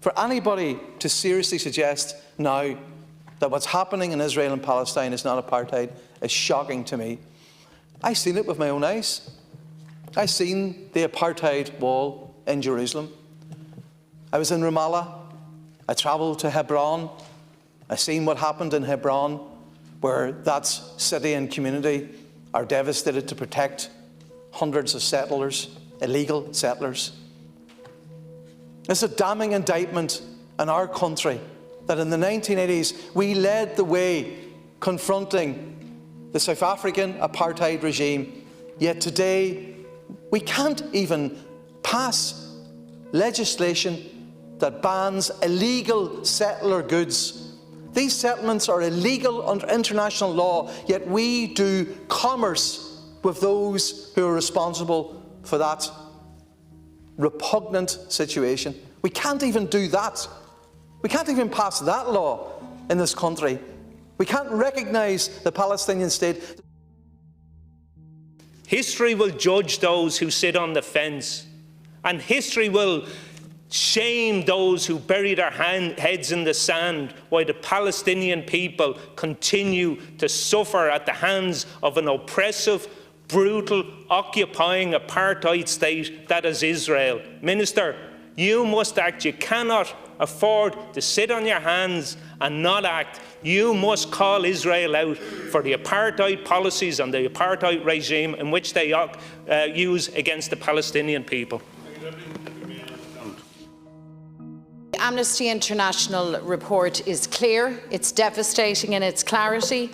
For anybody to seriously suggest now that what's happening in Israel and Palestine is not apartheid is shocking to me. I've seen it with my own eyes. I've seen the apartheid wall in Jerusalem. I was in Ramallah. I travelled to Hebron. I've seen what happened in Hebron, where that city and community are devastated to protect hundreds of settlers, illegal settlers. It's a damning indictment in our country that in the 1980s we led the way confronting the South African apartheid regime, yet today we can't even pass legislation that bans illegal settler goods. These settlements are illegal under international law, yet we do commerce with those who are responsible for that repugnant situation. We can't even do that. We can't even pass that law in this country. We can't recognise the Palestinian state. History will judge those who sit on the fence, and history will shame those who bury their heads in the sand while the Palestinian people continue to suffer at the hands of an oppressive, brutal, occupying apartheid state that is Israel. Minister, you must act. You cannot afford to sit on your hands and not act. You must call Israel out for the apartheid policies and the apartheid regime in which they use against the Palestinian people. The Amnesty International report is clear. It's devastating in its clarity.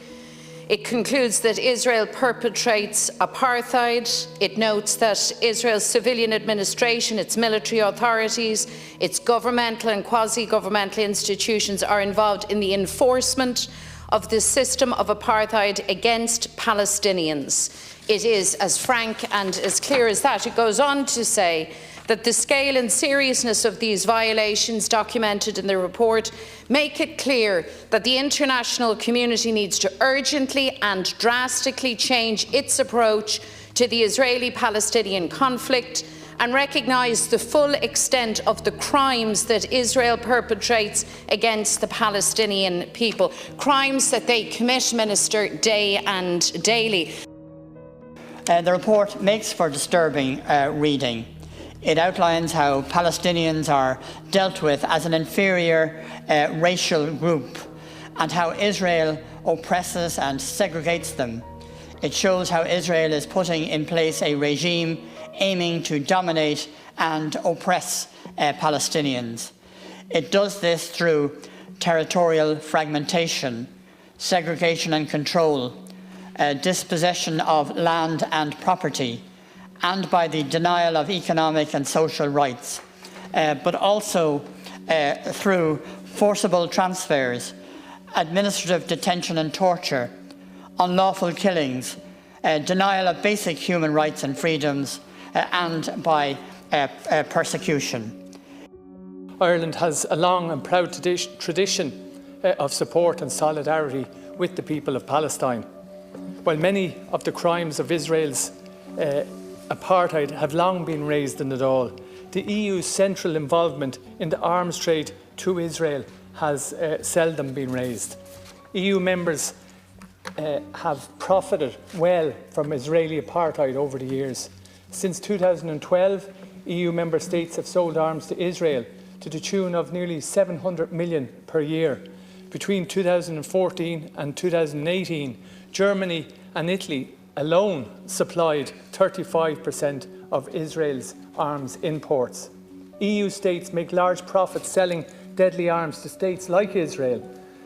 It concludes that Israel perpetrates apartheid. It notes that Israel's civilian administration, its military authorities, its governmental and quasi-governmental institutions are involved in the enforcement of the system of apartheid against Palestinians. It is as frank and as clear as that. It goes on to say that the scale and seriousness of these violations documented in the report make it clear that the international community needs to urgently and drastically change its approach to the Israeli-Palestinian conflict and recognise the full extent of the crimes that Israel perpetrates against the Palestinian people, crimes that they commit, Minister, day and daily. The report makes for disturbing reading. It outlines how Palestinians are dealt with as an inferior racial group and how Israel oppresses and segregates them. It shows how Israel is putting in place a regime aiming to dominate and oppress Palestinians. It does this through territorial fragmentation, segregation and control, dispossession of land and property, and by the denial of economic and social rights, but also through forcible transfers, administrative detention and torture, unlawful killings, denial of basic human rights and freedoms, and by persecution. Ireland has a long and proud tradition of support and solidarity with the people of Palestine. While many of the crimes of Israel's apartheid have long been raised in the Dáil, the EU's central involvement in the arms trade to Israel has seldom been raised. EU members have profited well from Israeli apartheid over the years. Since 2012, EU member states have sold arms to Israel to the tune of nearly 700 million per year. Between 2014 and 2018, Germany and Italy alone supplied 35% of Israel's arms imports. EU states make large profits selling deadly arms to states like Israel,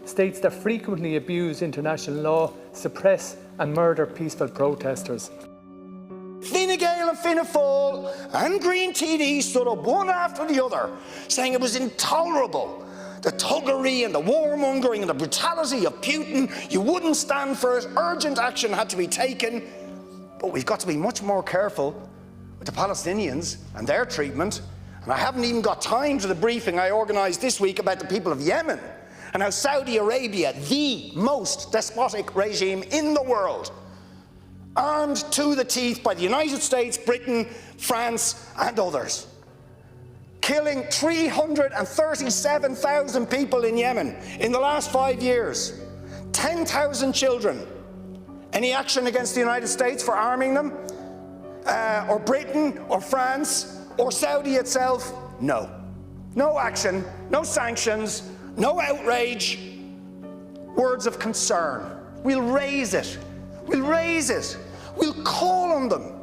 states that frequently abuse international law, suppress and murder peaceful protesters. Fine Gael and Fianna Fáil and Green TD stood up one after the other, saying it was intolerable. The thuggery and the warmongering and the brutality of Putin, you wouldn't stand for it, urgent action had to be taken. But we've got to be much more careful with the Palestinians and their treatment. And I haven't even got time for the briefing I organised this week about the people of Yemen and how Saudi Arabia, the most despotic regime in the world, armed to the teeth by the United States, Britain, France and others, killing 337,000 people in Yemen in the last 5 years, 10,000 children. Any action against the United States for arming them? Or Britain, or France, or Saudi itself? No. No action, no sanctions, no outrage. Words of concern. We'll raise it. We'll raise it. We'll call on them.